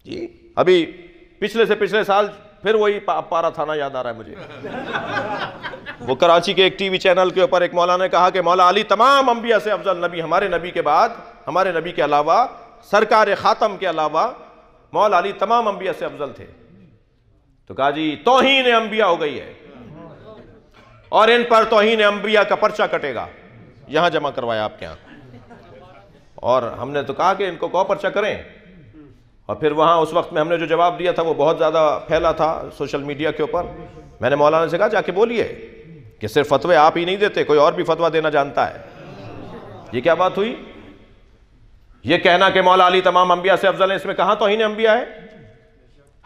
जी अभी पिछले से पिछले साल फिर वही पारा थाना याद आ रहा है मुझे। वो कराची के एक टीवी चैनल के ऊपर एक मौलाना ने कहा कि मौला अली तमाम अंबिया से अफजल नबी, हमारे नबी के बाद, हमारे नबी के अलावा, सरकार खातम के अलावा मौला अली तमाम अंबिया से अफजल थे। तो कहा जी तौहीन अंबिया हो गई है और इन पर तौहीन अंबिया का पर्चा कटेगा। यहां जमा करवाया आपके यहां। और हमने तो कहा कि इनको कौ पर्चा करें, और फिर वहाँ उस वक्त में हमने जो जवाब दिया था वो बहुत ज़्यादा फैला था सोशल मीडिया के ऊपर। मैंने मौलाना से कहा जाके बोलिए कि सिर्फ फतवे आप ही नहीं देते, कोई और भी फतवा देना जानता है। ये क्या बात हुई? ये कहना कि मौला अली तमाम अंबिया से अफजल है, इसमें कहाँ तौहीन अंबिया है?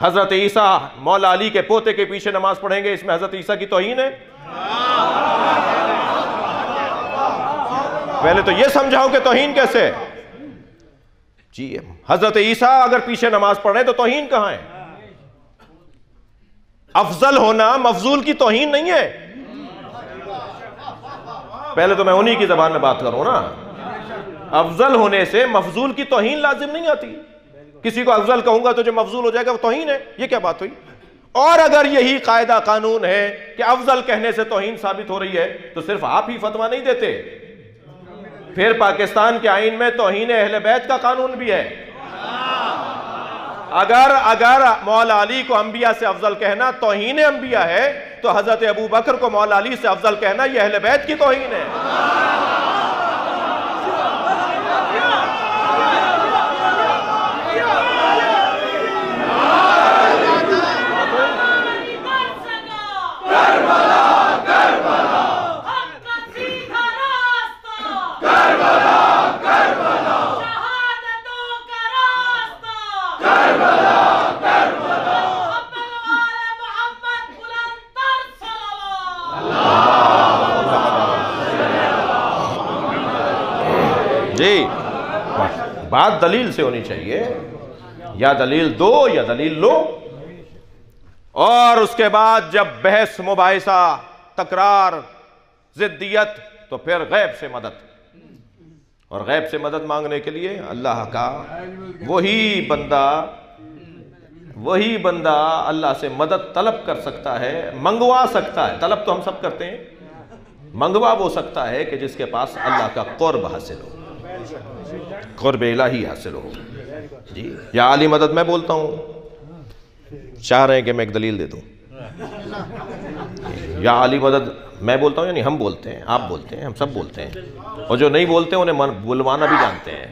हजरत ईसा मौला अली के पोते के पीछे नमाज पढ़ेंगे, इसमें हजरत ईसा की तौहीन है? पहले तो ये समझाओ कि तौहीन कैसे है। जी हजरत ईसा अगर पीछे नमाज पढ़ रहे तो तौहीन कहां है? अफजल होना मफजूल की तौहीन नहीं है। पहले तो मैं उन्हीं की जबान में बात करूं ना। अफजल होने से मफजूल की तौहीन लाजिम नहीं आती। किसी को अफजल कहूंगा तो जो मफजूल हो जाएगा वो तौहीन है, ये क्या बात हुई? और अगर यही कायदा कानून है कि अफजल कहने से तौहीन साबित हो रही है तो सिर्फ आप ही फतवा नहीं देते, फिर पाकिस्तान के आईन में तौहीन अहले बैत का कानून भी है। अगर मौला अली को अंबिया से अफजल कहना तौहीन अंबिया है तो हजरत अबू बकर को मौला अली से अफजल कहना यह अहले बैत की तौहीन है। जी बात दलील से होनी चाहिए, या दलील दो या दलील लो। और उसके बाद जब बहस मुबाहिसा तकरार जिद्दियत तो फिर गैब से मदद। और गैब से मदद मांगने के लिए अल्लाह का वही बंदा अल्लाह से मदद तलब कर सकता है, मंगवा सकता है। तलब तो हम सब करते हैं, मंगवा वो सकता है कि जिसके पास अल्लाह का कुर्ब हासिल हो, कुर्ब इलाही हासिल हो। जी या आली मदद मैं बोलता हूँ, चाह रहे हैं कि मैं एक दलील दे दूँ। या आली मदद मैं बोलता हूँ, यानी हम बोलते हैं, आप बोलते हैं, हम सब बोलते हैं, और जो नहीं बोलते उन्हें बुलवाना भी जानते हैं।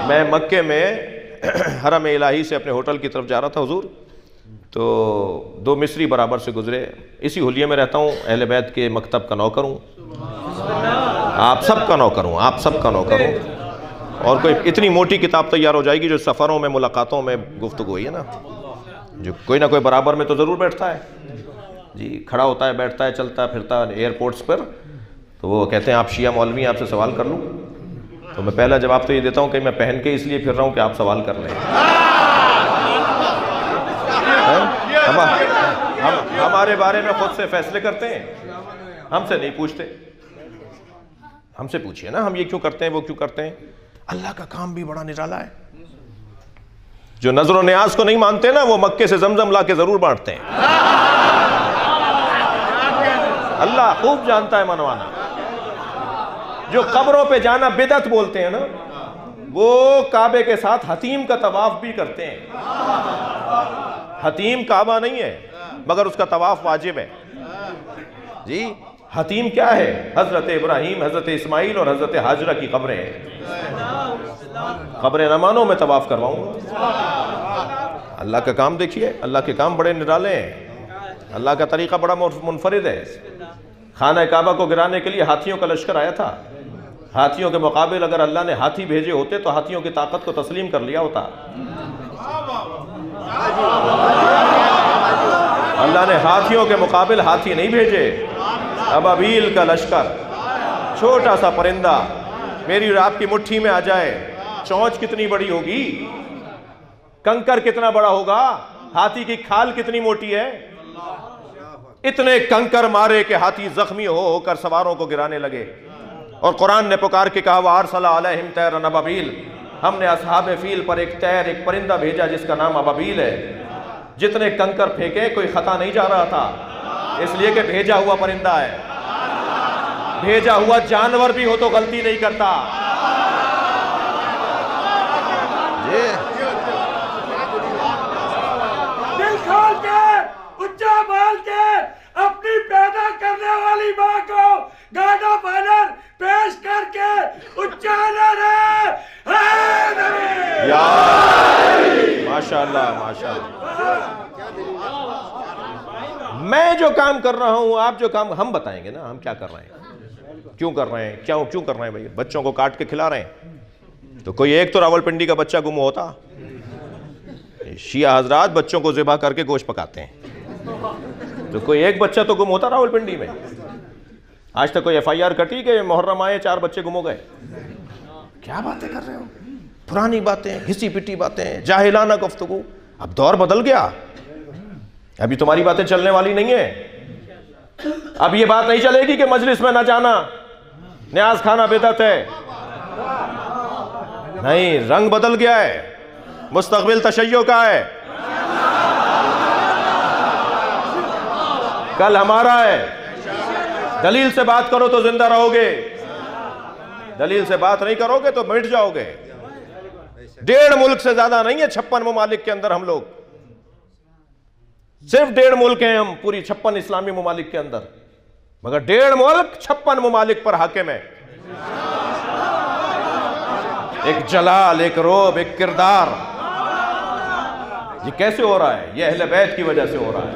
मैं मक्के में हरम इलाही से अपने होटल की तरफ जा रहा था हुजूर, तो दो मिस्री बराबर से गुजरे। इसी हुलिये में रहता हूँ, अहले बैत के मकतब का नौकर हूँ, आप सब का नौकर हूँ, आप सब का नौकर हूँ। और कोई इतनी मोटी किताब तैयार हो जाएगी जो सफ़रों में मुलाकातों में गुफ्तगू हुई है ना, जो कोई ना कोई बराबर में तो ज़रूर बैठता है। जी खड़ा होता है, बैठता है, चलता फिरता एयरपोर्ट्स पर। तो वो कहते हैं आप शिया मौलवी, आपसे सवाल कर लूँ? तो मैं पहला जवाब तो ये देता हूँ कि मैं पहन के इसलिए फिर रहा हूँ कि आप सवाल कर लें। हम हमारे बारे में खुद से फैसले करते हैं, हमसे नहीं पूछते। हमसे पूछिए ना, हम ये क्यों करते हैं, वो क्यों करते हैं। अल्लाह का काम भी बड़ा निराला है। जो नजर न्याज को नहीं मानते ना, वो मक्के से जमजम ला के जरूर बांटते हैं। अल्लाह खूब जानता है मनवाना। जो कब्रों पे जाना बिदअत बोलते हैं ना, वो काबे के साथ हतीम का तवाफ भी करते हैं। हतीम काबा नहीं है, मगर उसका तवाफ वाजिब है। जी हतीम क्या है? हजरत इब्राहिम, हजरत इस्माइल और हजरत हाजरा की कब्रें हैं। कब्रें न मानो मैं तवाफ करवाऊंगा। अल्लाह का काम देखिए, अल्लाह के काम बड़े निराले हैं। अल्लाह का तरीका बड़ा मुनफरिद है। खाना काबा को गिराने के लिए हाथियों का लश्कर आया था। हाथियों के मुकाबले अगर अल्लाह ने हाथी भेजे होते तो हाथियों की ताकत को तस्लीम कर लिया होता। अल्लाह ने हाथियों के मुकाबले हाथी नहीं भेजे, अबाबील का लश्कर, छोटा सा परिंदा मेरी और आपकी मुट्ठी में आ जाए। चोंच कितनी बड़ी होगी, कंकर कितना बड़ा होगा, हाथी की खाल कितनी मोटी है। इतने कंकर मारे कि हाथी जख्मी होकर सवारों को गिराने लगे। और कुरान ने पुकार के कहा वारसला अलैहिम तैरन अबाबील, हमने असहाब फील पर एक तैर, एक परिंदा भेजा जिसका नाम अबाबील है। जितने कंकर फेंके कोई खता नहीं जा रहा था, इसलिए कि भेजा हुआ परिंदा है। भेजा हुआ जानवर भी हो तो गलती नहीं करता। दिल खोल के, उच्चा बोल के अपनी पैदा करने वाली माँ को गार्ड ऑफ ऑनर पेश करके उच्चा माशाअल्लाह माशाअल्लाह। मैं जो काम कर रहा हूं, आप जो काम, हम बताएंगे ना हम क्या कर रहे हैं, क्यों कर रहे हैं, क्यों कर रहे हैं। भाई बच्चों को काट के खिला रहे हैं, तो कोई एक तो रावलपिंडी का बच्चा गुम होता। शिया हजरात बच्चों को ज़िबा करके गोश्त पकाते हैं, तो कोई एक बच्चा तो गुम होता रावलपिंडी में। आज तक कोई FIR कटी कि मुहर्रम आए 4 बच्चे गुम हो गए। क्या बातें कर रहे हो, पुरानी बातें, घिसी पिटी बातें, जाहिलाना गुफ्तगू। अब दौर बदल गया, अभी तुम्हारी बातें चलने वाली नहीं है। अब ये बात नहीं चलेगी कि मजलिस में ना जाना, न्याज खाना बिदअत है। नहीं, रंग बदल गया है, मुस्तकबिल तशय्यो का है। कल हमारा है। दलील से बात करो तो जिंदा रहोगे, दलील से बात नहीं करोगे तो मिट जाओगे। 1.5 मुल्क से ज्यादा नहीं है 56 ममालिक के अंदर हम लोग, सिर्फ 1.5 मुल्क हैं हम पूरी 56 इस्लामी ममालिक के अंदर, मगर 1.5 मुल्क 56 ममालिक पर हाकिम है। एक जलाल, एक रोब, एक किरदार। ये कैसे हो रहा है? ये अहले बैत की वजह से हो रहा है।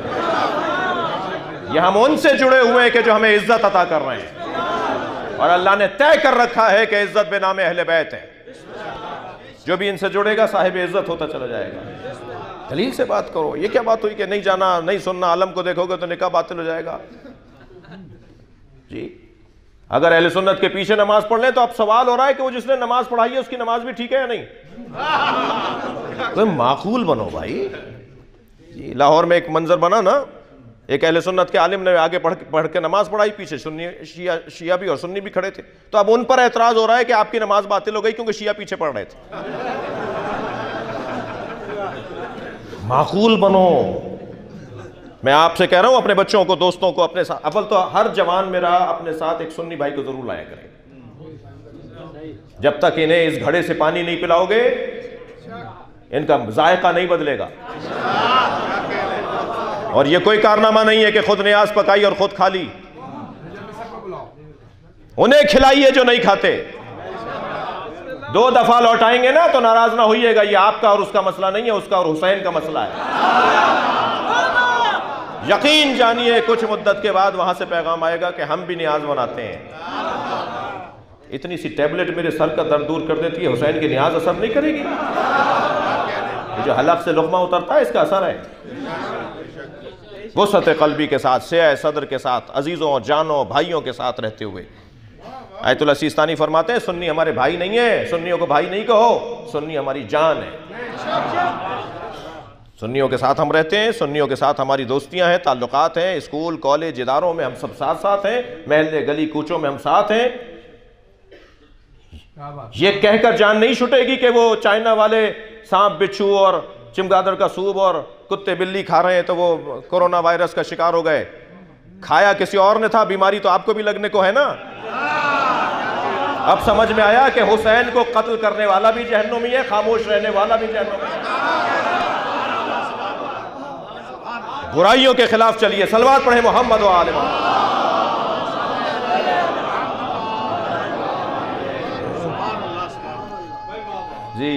ये हम उनसे जुड़े हुए हैं कि जो हमें इज्जत अता कर रहे हैं, और अल्लाह ने तय कर रखा है कि इज्जत बेनामे अहले बैत है। जो भी इनसे जुड़ेगा साहिब इज्जत होता चला जाएगा। दलील से बात करो। ये क्या बात हुई कि नहीं जाना, नहीं सुनना, आलम को देखोगे तो निकाह बातिल हो जाएगा जी। अगर अहले सुन्नत के पीछे नमाज पढ़ लें तो अब सवाल हो रहा है कि वो जिसने नमाज पढ़ाई है उसकी नमाज भी ठीक है या नहीं। तो माकूल बनो भाई जी। लाहौर में एक मंजर बना ना, एक अहले सुन्नत के आलिम ने आगे पढ़ के नमाज पढ़ाई, पीछे सुन्नी शिया भी और सुन्नी भी खड़े थे। तो अब उन पर एतराज हो रहा है कि आपकी नमाज बातिल हो गई क्योंकि शिया पीछे पढ़ रहे थे। माकूल बनो। मैं आपसे कह रहा हूं अपने बच्चों को, दोस्तों को अपने साथ, अव्वल तो हर जवान मेरा अपने साथ एक सुन्नी भाई को जरूर लाया करें। जब तक इन्हें इस घड़े से पानी नहीं पिलाओगे इनका जायका नहीं बदलेगा। और ये कोई कारनामा नहीं है कि खुद न्याज पकाई और खुद खा ली। उन्हें खिलाइए जो नहीं खाते। 2 दफा लौटाएंगे ना तो नाराज ना होइएगा। ये आपका और उसका मसला नहीं है, उसका और हुसैन का मसला है। यकीन जानिए कुछ मुद्दत के बाद वहां से पैगाम आएगा कि हम भी न्याज बनाते हैं। इतनी सी टैबलेट मेरे सर का दर्द दूर कर देती है, हुसैन की न्याज असर नहीं करेगी। जो हलक से लुक़मा उतरता है इसका असर है। वसअत क़ल्बी के साथ, सिया सदर के साथ, अजीज़ों और जानों भाइयों के साथ रहते हुए। आयतुल्लाह सिस्तानी फरमाते हैं सुन्नी हमारे भाई नहीं है, सुन्नियों को भाई नहीं कहो, सुन्नी हमारी जान है। सुन्नियों के साथ हम रहते हैं, सुन्नियों के साथ हमारी दोस्तियां हैं, ताल्लुकात हैं, स्कूल कॉलेज इदारों में हम सब साथ साथ हैं, महल्ले गली कूचों में हम साथ हैं। ये कहकर जान नहीं छुटेगी कि वो चाइना वाले सांप बिच्छू और चिमगादड़ का सूप और कुत्ते बिल्ली खा रहे हैं तो वो कोरोना वायरस का शिकार हो गए। खाया किसी और ने था, बीमारी तो आपको भी लगने को है ना। अब समझ में आया कि हुसैन को कत्ल करने वाला भी जहन्नुमी है, खामोश रहने वाला भी जहन्नुमी है। बुराइयों के खिलाफ चलिए। सलवात पढ़े मोहम्मद व आले मोहम्मद। जी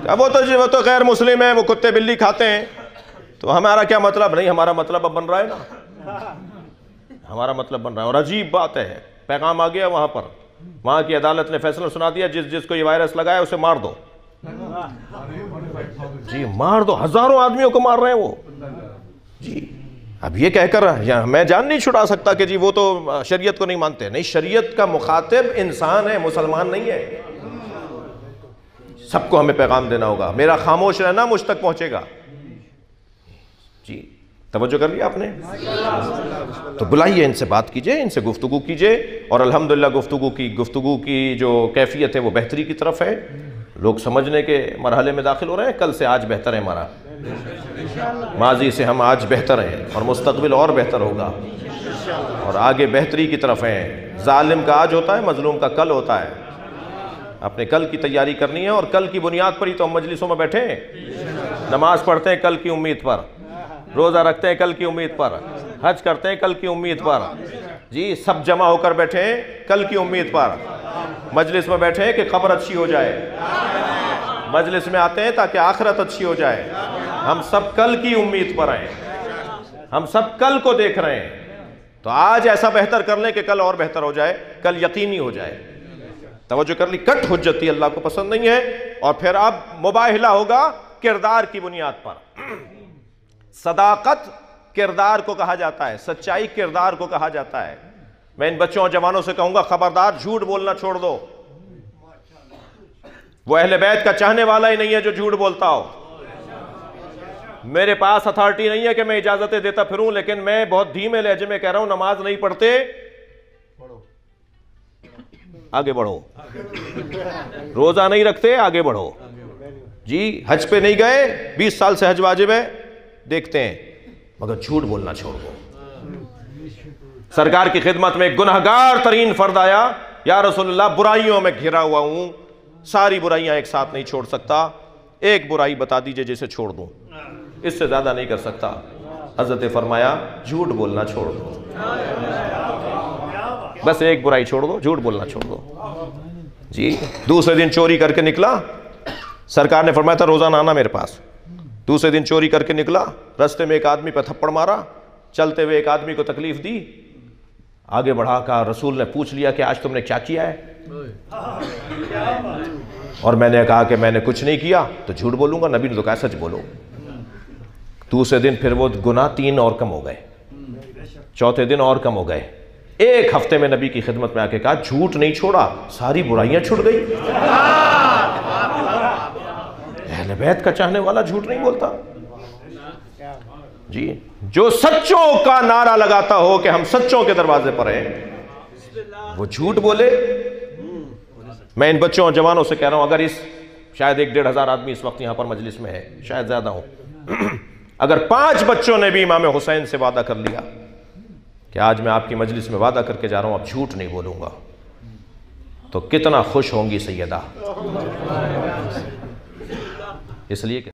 अब वो तो गैर मुस्लिम है, वो कुत्ते बिल्ली खाते हैं, तो हमारा क्या मतलब? नहीं, हमारा मतलब अब बन रहा है ना, हमारा मतलब बन रहा है। और अजीब बात है, पैगाम आ गया वहां पर, वहां की अदालत ने फैसला सुना दिया जिसको ये वायरस लगाया उसे मार दो। जी मार दो, हजारों आदमियों को मार रहे हैं वो जी। अब ये कहकर मैं जान नहीं छुड़ा सकता कि जी वो तो शरीयत को नहीं मानते। नहीं, शरीयत का मुखातिब इंसान है, मुसलमान नहीं है। सबको हमें पैगाम देना होगा। मेरा खामोश रहना मुझ तक पहुंचेगा जी। तवज्जो कर लिया आपने? तो बुलाइए, इनसे बात कीजिए, इनसे गुफ्तगू कीजिए। और अल्हम्दुलिल्लाह गुफ्तगू की जो कैफियत है वो बेहतरी की तरफ है। लोग समझने के मरहले में दाखिल हो रहे हैं। कल से आज बेहतर है हमारा, माजी से हम आज बेहतर हैं और मुस्तकबिल और बेहतर होगा और आगे बेहतरी की तरफ हैं। जालिम का आज होता है, मजलूम का कल होता है। अपने कल की तैयारी करनी है और कल की बुनियाद पर ही तो हम मजलिसों में बैठे हैं। नमाज पढ़ते हैं कल की उम्मीद पर, रोज़ा रखते हैं कल की उम्मीद पर, हज करते हैं कल की उम्मीद पर। जी, सब जमा होकर बैठे हैं कल की उम्मीद पर। मजलिस में बैठे हैं कि खबर अच्छी हो जाए, मजलिस में आते हैं ताकि आखिरत अच्छी हो जाए। हम सब कल की उम्मीद पर हैं, हम सब कल को देख रहे हैं। तो आज ऐसा बेहतर कर लें कि कल और बेहतर हो जाए, कल यकीनी हो जाए। तवज्जो कर ली? कट हुज्जती अल्लाह को पसंद नहीं है। और फिर अब मुबाहिला होगा किरदार की बुनियाद पर। सदाकत किरदार को कहा जाता है, सच्चाई किरदार को कहा जाता है। मैं इन बच्चों और जवानों से कहूंगा, खबरदार झूठ बोलना छोड़ दो। वो अहले बैत का चाहने वाला ही नहीं है जो झूठ बोलता हो। मेरे पास अथॉरिटी नहीं है कि मैं इजाजतें देता फिरूं, लेकिन मैं बहुत धीमे लहजे में कह रहा हूं, नमाज नहीं पढ़ते आगे बढ़ो, रोजा नहीं रखते आगे बढ़ो। जी, हज पे नहीं गए, 20 साल से हज वाजिब है, देखते हैं, मगर झूठ बोलना छोड़ दो। सरकार की खिदमत में एक गुनहगार तरीन फर्द आया, या रसूलुल्लाह बुराइयों में घिरा हुआ हूं, सारी बुराइयां एक साथ नहीं छोड़ सकता, एक बुराई बता दीजिए जिसे छोड़ दूं, इससे ज्यादा नहीं कर सकता। हजरत ने फरमाया झूठ बोलना छोड़ दो, बस एक बुराई छोड़ दो, झूठ बोलना छोड़ दो। जी, दूसरे दिन चोरी करके निकला, सरकार ने फरमाया था रोजाना आना मेरे पास। दूसरे दिन चोरी करके निकला, रास्ते में एक आदमी पर थप्पड़ मारा, चलते हुए एक आदमी को तकलीफ दी, आगे बढ़ा कहा, रसूल ने पूछ लिया कि आज तुमने क्या किया है, और मैंने कहा कि मैंने कुछ नहीं किया, तो झूठ बोलूंगा? नबी ने तो कहा सच बोलो। दूसरे दिन फिर वो गुनाह 3 और कम हो गए, चौथे दिन और कम हो गए। एक हफ्ते में नबी की खिदमत में आके कहा झूठ नहीं छोड़ा, सारी बुराइयां छूट गई। अहले बैत का चाहने वाला झूठ नहीं बोलता। जी, जो सच्चों का नारा लगाता हो कि हम सच्चों के दरवाजे पर हैं, वो झूठ बोले। मैं इन बच्चों और जवानों से कह रहा हूं, अगर इस शायद 1-1.5 हज़ार आदमी इस वक्त यहां पर मजलिस में है, शायद ज्यादा हो, अगर 5 बच्चों ने भी इमाम हुसैन से वादा कर लिया कि आज मैं आपकी मजलिस में वादा करके जा रहा हूं, अब झूठ नहीं बोलूंगा, तो कितना खुश होंगी सैयदा। इसलिए